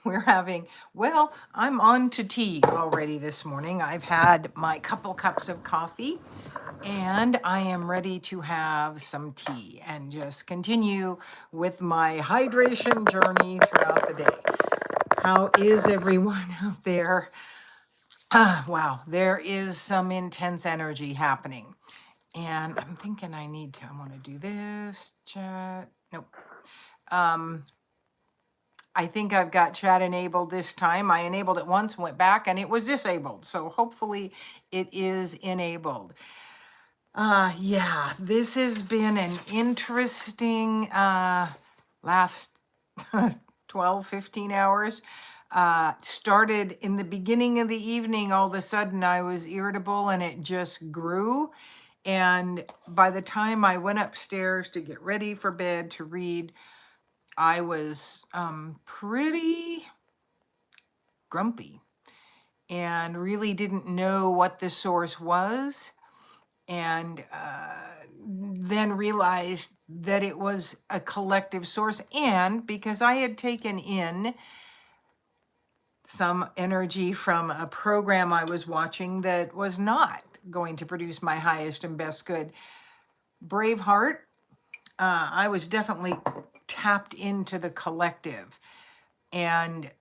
We're having, well, I'm on to tea already this morning. I've had my couple cups of coffee and I am ready to have some tea and just continue with my hydration journey throughout the day. How is everyone out there? Wow, there is some intense energy happening. And I'm thinking I want to do this chat. Nope. Um, I think I've got chat enabled this time. I enabled it once, went back, and it was disabled. So hopefully it is enabled. Yeah, this has been an interesting last 12, 15 hours. Started in the beginning of the evening, all of a sudden I was irritable and it just grew. And by the time I went upstairs to get ready for bed to read, I was pretty grumpy and really didn't know what the source was. And then realized that it was a collective source. And because I had taken in some energy from a program I was watching that was not going to produce my highest and best good, Braveheart, I was definitely tapped into the collective. And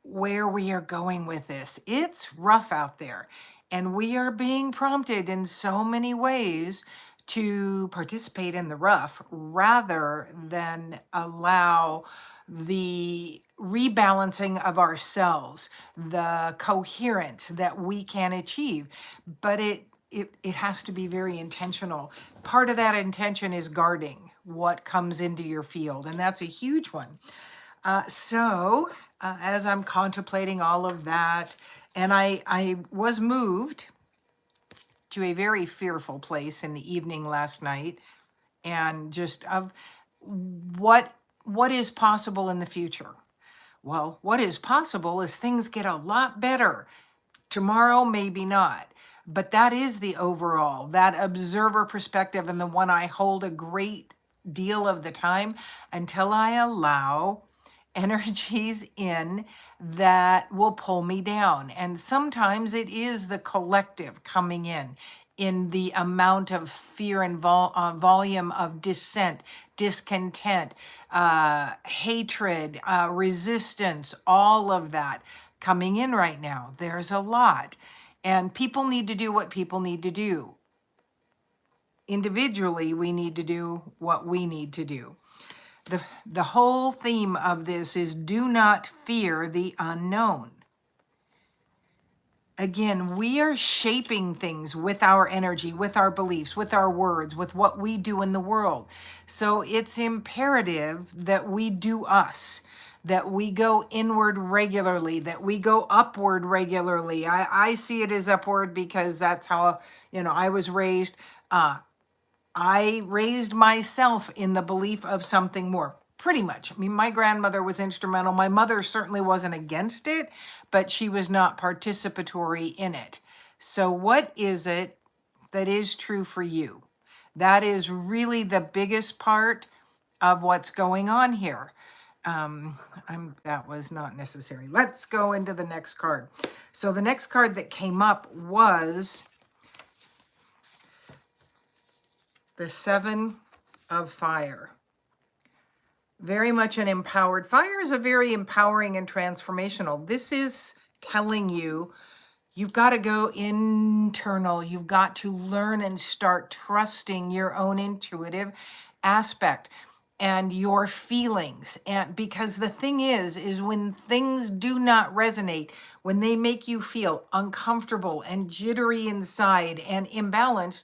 where we are going with this, it's rough out there. And we are being prompted in so many ways to participate in the rough rather than allow the rebalancing of ourselves, the coherence that we can achieve. But it has to be very intentional. Part of that intention is guarding what comes into your field, and that's a huge one. As I'm contemplating all of that, and I was moved to a very fearful place in the evening last night, and just of what is possible in the future. Well, what is possible is things get a lot better. Tomorrow, maybe not. But that is the overall, that observer perspective, and the one I hold a great deal of the time until I allow energies in that will pull me down. And sometimes it is the collective coming in the amount of fear and volume of dissent, discontent, hatred, resistance, all of that coming in right now. There's a lot. And people need to do what people need to do. Individually, we need to do what we need to do. The whole theme of this is do not fear the unknown. Again, we are shaping things with our energy, with our beliefs, with our words, with what we do in the world. So it's imperative that we do us, that we go inward regularly, that we go upward regularly. I see it as upward because that's how, I was raised. I raised myself in the belief of something more, pretty much. I mean, my grandmother was instrumental. My mother certainly wasn't against it, but she was not participatory in it. So what is it that is true for you? That is really the biggest part of what's going on here. That was not necessary. Let's go into the next card. So the next card that came up was the Seven of Fire. Very much an empowered. Fire is a very empowering and transformational. This is telling you you've got to go internal. You've got to learn and start trusting your own intuitive aspect and your feelings. And because the thing is when things do not resonate, when they make you feel uncomfortable and jittery inside and imbalanced,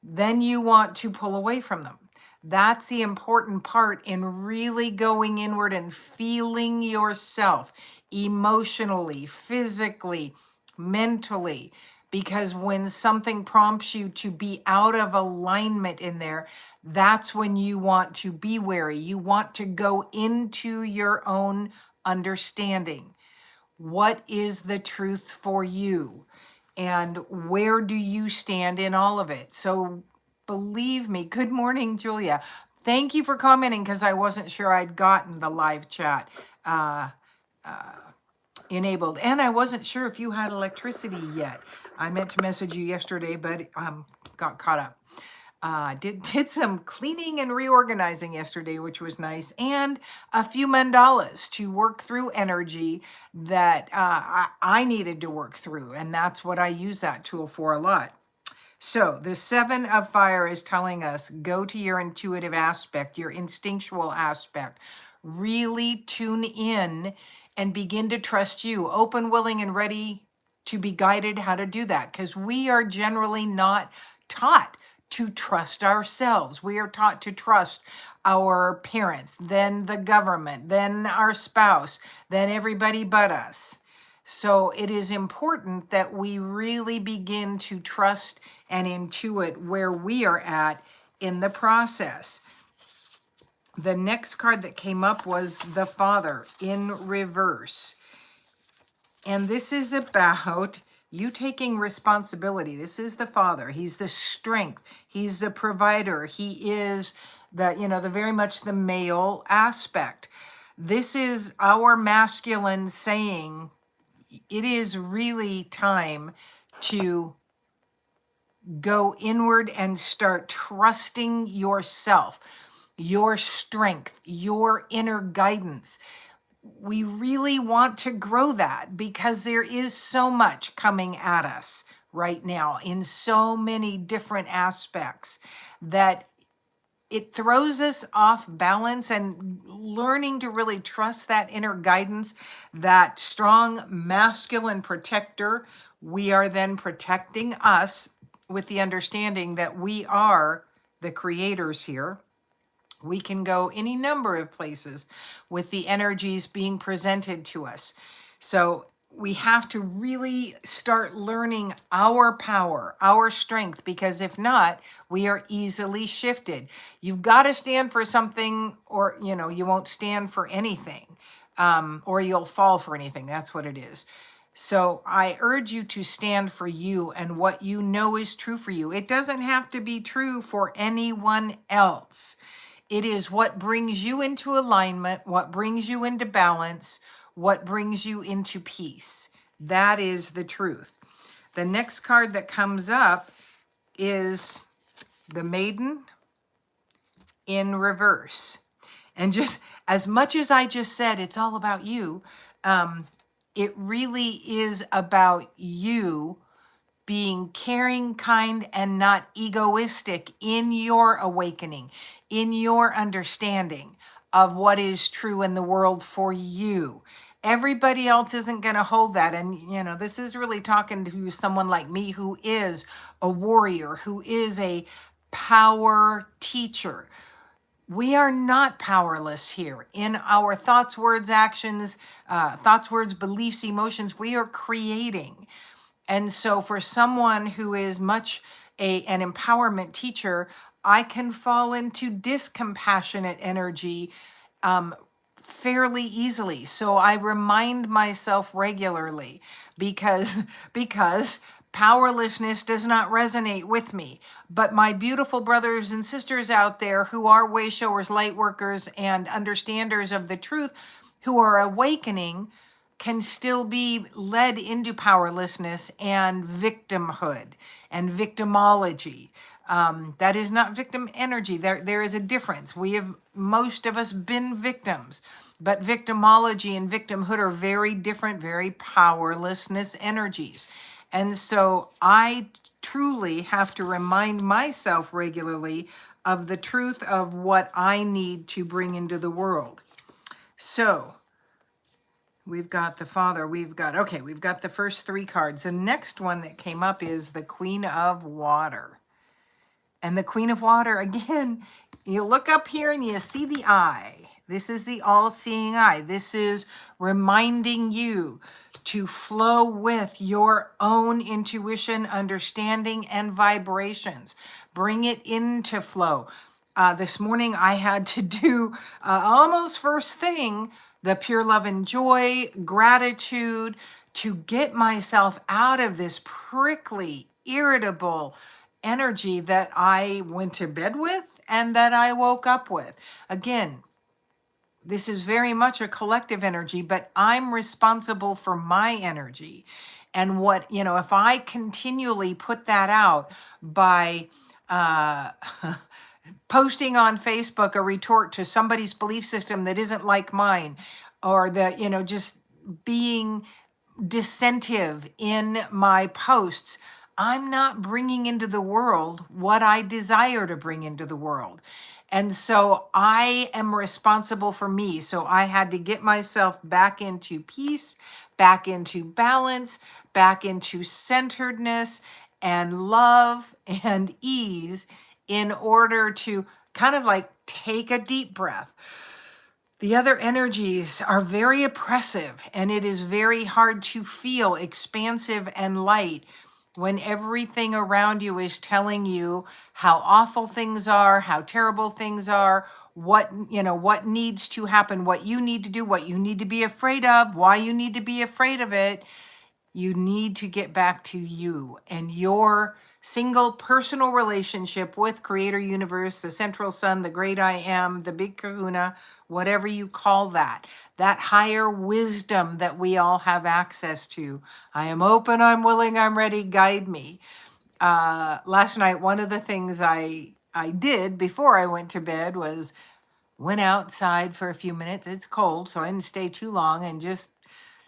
then you want to pull away from them. That's the important part in really going inward and feeling yourself emotionally, physically, mentally. Because when something prompts you to be out of alignment in there, that's when you want to be wary. You want to go into your own understanding. What is the truth for you? And where do you stand in all of it? So believe me, good morning, Julia. Thank you for commenting because I wasn't sure I'd gotten the live chat. enabled. And I wasn't sure if you had electricity yet. I meant to message you yesterday, but got caught up. Did some cleaning and reorganizing yesterday, which was nice, and a few mandalas to work through energy that I needed to work through, and that's what I use that tool for a lot. So the 7 of fire is telling us, go to your intuitive aspect, your instinctual aspect. Really tune in and begin to trust you. Open, willing, and ready to be guided how to do that, because we are generally not taught to trust ourselves. We are taught to trust our parents, then the government, then our spouse, then everybody but us. So it is important that we really begin to trust and intuit where we are at in the process. The next card that came up was the Father in reverse. And this is about you taking responsibility. This is the Father. He's the strength. He's the provider. He is the very much the male aspect. This is our masculine saying, it is really time to go inward and start trusting yourself, your strength, your inner guidance. We really want to grow that because there is so much coming at us right now in so many different aspects that it throws us off balance, and learning to really trust that inner guidance, that strong masculine protector. We are then protecting us with the understanding that we are the creators here. We can go any number of places with the energies being presented to us. So we have to really start learning our power, our strength, because if not, we are easily shifted. You've got to stand for something, or, you won't stand for anything, or you'll fall for anything. That's what it is. So I urge you to stand for you and what you know is true for you. It doesn't have to be true for anyone else. It is what brings you into alignment, what brings you into balance, what brings you into peace. That is the truth. The next card that comes up is the Maiden in reverse. And just as much as I just said, it's all about you. It really is about you being caring, kind, and not egoistic in your awakening, in your understanding of what is true in the world for you. Everybody else isn't going to hold that. And, this is really talking to someone like me who is a warrior, who is a power teacher. We are not powerless here in our thoughts, words, actions, beliefs, emotions. We are creating. And so for someone who is much an empowerment teacher, I can fall into discompassionate energy fairly easily. So I remind myself regularly because powerlessness does not resonate with me. But my beautiful brothers and sisters out there who are way showers, light workers, and understanders of the truth, who are awakening, can still be led into powerlessness and victimhood and victimology. That is not victim energy. There is a difference. Most of us been victims, but victimology and victimhood are very different, very powerlessness energies. And so I truly have to remind myself regularly of the truth of what I need to bring into the world. So we've got the Father, we've got the first 3 cards. The next one that came up is the Queen of Water. And the Queen of Water, again, you look up here and you see the eye. This is the all-seeing eye. This is reminding you to flow with your own intuition, understanding, and vibrations. Bring it into flow. This morning I had to do almost first thing, the pure love and joy, gratitude, to get myself out of this prickly, irritable energy that I went to bed with and that I woke up with. Again, this is very much a collective energy, but I'm responsible for my energy. And what, if I continually put that out by uh, posting on Facebook a retort to somebody's belief system that isn't like mine, or just being dissentive in my posts, I'm not bringing into the world what I desire to bring into the world. And so I am responsible for me. So I had to get myself back into peace, back into balance, back into centeredness and love and ease in order to kind of like take a deep breath. The other energies are very oppressive, and it is very hard to feel expansive and light when everything around you is telling you how awful things are, how terrible things are, what needs to happen, what you need to do, what you need to be afraid of, why you need to be afraid of it. You need to get back to you and your single personal relationship with Creator Universe, the Central Sun, the Great I Am, the Big Kahuna, whatever you call that higher wisdom that we all have access to. I am open, I'm willing, I'm ready, guide me. Last night, one of the things I did before I went to bed was went outside for a few minutes. It's cold, so I didn't stay too long, and just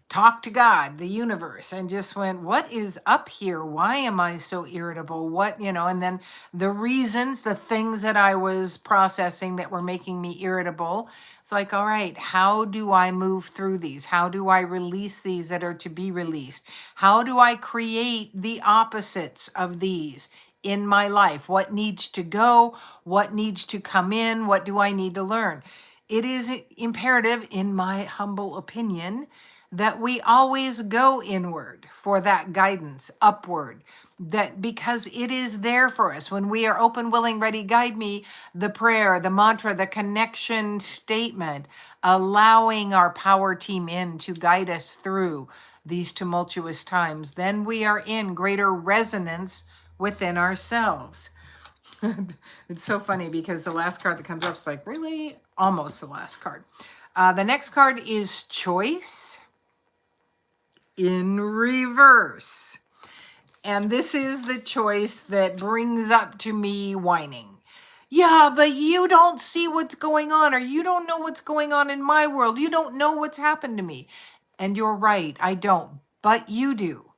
talked to God, the universe, and just went, what is up here? Why am I so irritable? And then the reasons, the things that I was processing that were making me irritable. It's like, all right, how do I move through these? How do I release these that are to be released? How do I create the opposites of these in my life? What needs to go? What needs to come in? What do I need to learn? It is imperative, in my humble opinion, that we always go inward for that guidance, upward, that because it is there for us. When we are open, willing, ready, guide me, the prayer, the mantra, the connection statement, allowing our power team in to guide us through these tumultuous times, then we are in greater resonance within ourselves. It's so funny because the last card that comes up is like, really? Almost the last card. The next card is choice in reverse. And this is the choice that brings up to me whining. Yeah, but you don't see what's going on, or you don't know what's going on in my world. You don't know what's happened to me. And you're right, I don't, but you do.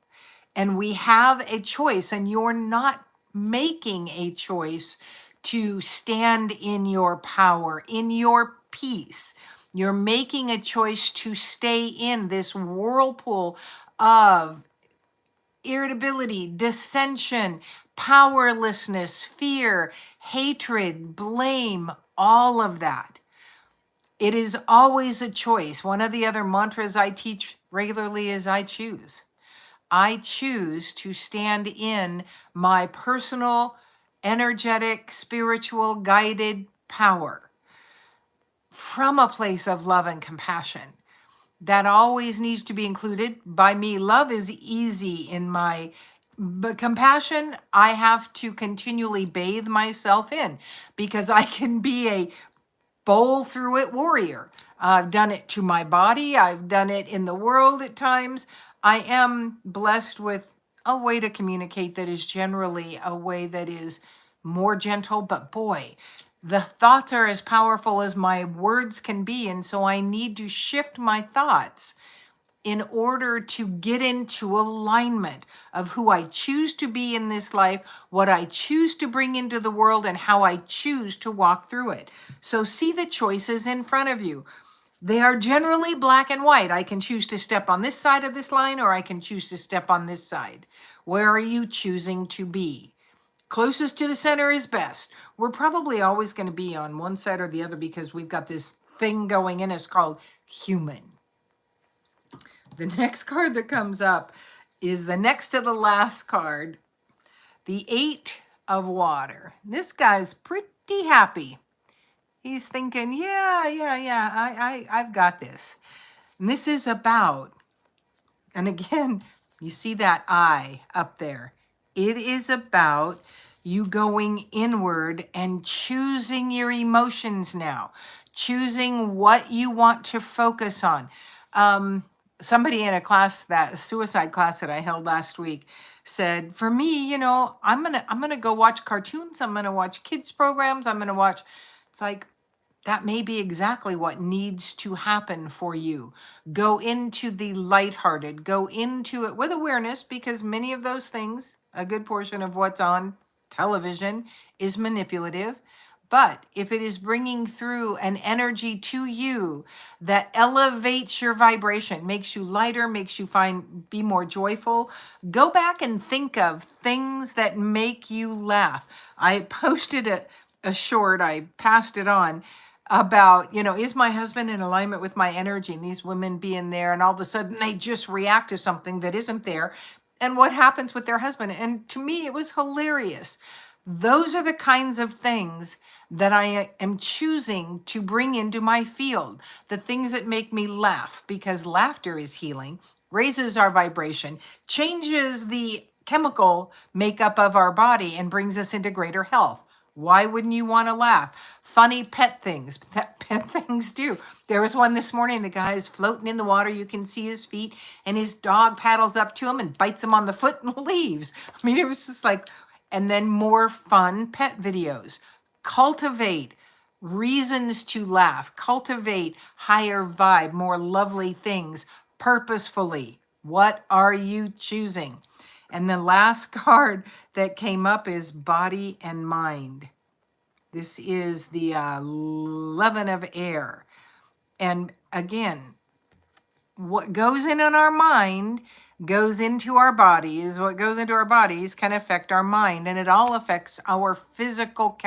And we have a choice, and you're not making a choice to stand in your power, in your peace. You're making a choice to stay in this whirlpool of irritability, dissension, powerlessness, fear, hatred, blame, all of that. It is always a choice. One of the other mantras I teach regularly is I choose. I choose to stand in my personal, energetic, spiritual, guided power from a place of love and compassion. That always needs to be included by me. Love is easy in my, but compassion, I have to continually bathe myself in, because I can be a bowl through it warrior. I've done it to my body. I've done it in the world at times. I am blessed with a way to communicate that is generally a way that is more gentle, but boy, the thoughts are as powerful as my words can be. And so I need to shift my thoughts in order to get into alignment of who I choose to be in this life, what I choose to bring into the world, and how I choose to walk through it. So see the choices in front of you. They are generally black and white. I can choose to step on this side of this line, or I can choose to step on this side. Where are you choosing to be? Closest to the center is best. We're probably always going to be on one side or the other because we've got this thing going in us called human. The next card that comes up is the next to the last card, the 8 of water. This guy's pretty happy. He's thinking, I've got this. And this is about, and again, you see that I up there. It is about you going inward and choosing your emotions now, choosing what you want to focus on. Somebody in a class, that suicide class that I held last week, said, for me, I'm gonna go watch cartoons, I'm gonna watch kids programs, I'm gonna watch. It's like, that may be exactly what needs to happen for you. Go into the lighthearted, go into it with awareness, because many of those things, a good portion of what's on television, is manipulative. But if it is bringing through an energy to you that elevates your vibration, makes you lighter, makes you be more joyful, go back and think of things that make you laugh. I posted a short, I passed it on, about, is my husband in alignment with my energy? And these women being there, and all of a sudden they just react to something that isn't there. And what happens with their husband? And to me, it was hilarious. Those are the kinds of things that I am choosing to bring into my field. The things that make me laugh, because laughter is healing, raises our vibration, changes the chemical makeup of our body, and brings us into greater health. Why wouldn't you want to laugh? Funny pet things that pet things do. There was one this morning, the guy's floating in the water. You can see his feet, and his dog paddles up to him and bites him on the foot and leaves. I mean, it was just like, and then more fun pet videos. Cultivate reasons to laugh, cultivate higher vibe, more lovely things purposefully. What are you choosing? And the last card that came up is body and mind. This is the 11 of air. And again, what goes in our mind goes into our bodies. What goes into our bodies can affect our mind, and it all affects our physical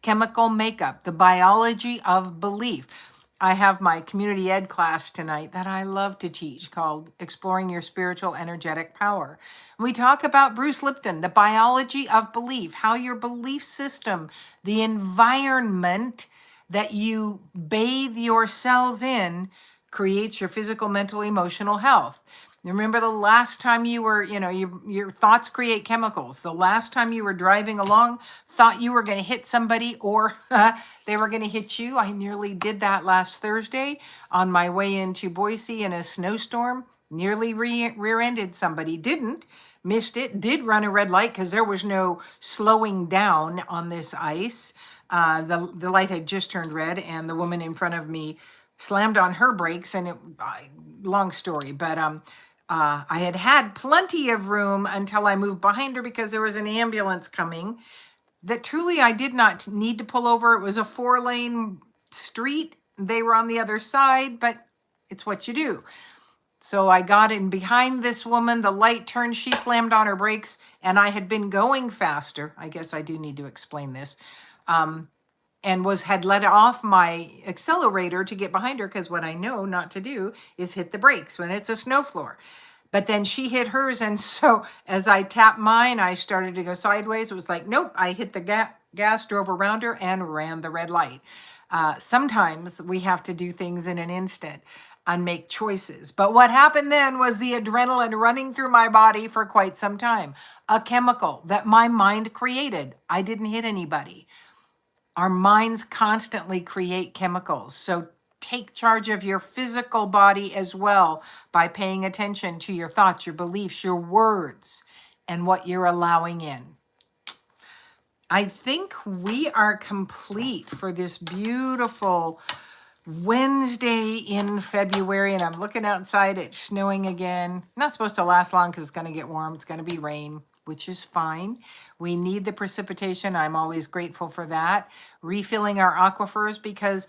chemical makeup, the biology of belief. I have my community ed class tonight that I love to teach, called Exploring Your Spiritual Energetic Power. We talk about Bruce Lipton, the biology of belief, how your belief system, the environment that you bathe your cells in, creates your physical, mental, emotional health. Remember the last time you were, your thoughts create chemicals. The last time you were driving along, thought you were going to hit somebody, or they were going to hit you. I nearly did that last Thursday on my way into Boise in a snowstorm. Nearly rear-ended somebody. Didn't. Missed it. Did run a red light because there was no slowing down on this ice. The light had just turned red, and the woman in front of me slammed on her brakes, and long story, but I had plenty of room until I moved behind her, because there was an ambulance coming that truly I did not need to pull over. It was a 4-lane street. They were on the other side, but it's what you do. So I got in behind this woman, the light turned, she slammed on her brakes, and I had been going faster. I guess I do need to explain this. And had let off my accelerator to get behind her, because what I know not to do is hit the brakes when it's a snow floor. But then she hit hers, and so as I tapped mine, I started to go sideways. It was like, nope, I hit the gas, drove around her, and ran the red light. Sometimes we have to do things in an instant and make choices. But what happened then was the adrenaline running through my body for quite some time, a chemical that my mind created. I didn't hit anybody. Our minds constantly create chemicals. So take charge of your physical body as well by paying attention to your thoughts, your beliefs, your words, and what you're allowing in. I think we are complete for this beautiful Wednesday in February, and I'm looking outside. It's snowing again. Not supposed to last long because it's going to get warm. It's going to be rain, which is fine. We need the precipitation. I'm always grateful for that. Refilling our aquifers, because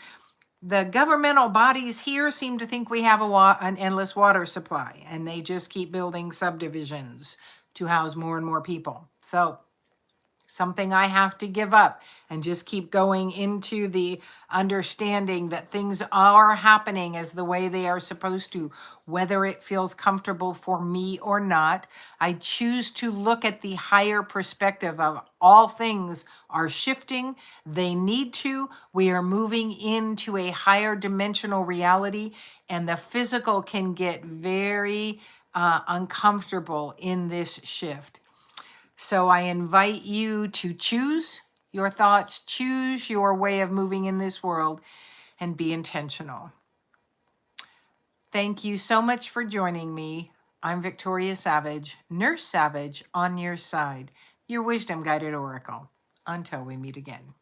the governmental bodies here seem to think we have an endless water supply, and they just keep building subdivisions to house more and more people. So something I have to give up and just keep going into the understanding that things are happening as the way they are supposed to, whether it feels comfortable for me or not. I choose to look at the higher perspective of all things are shifting. They need to. We are moving into a higher dimensional reality, and the physical can get very uncomfortable in this shift. So I invite you to choose your thoughts, choose your way of moving in this world, and be intentional. Thank you so much for joining me. I'm Victoria Savage, Nurse Savage on your side, your wisdom guided oracle. Until we meet again.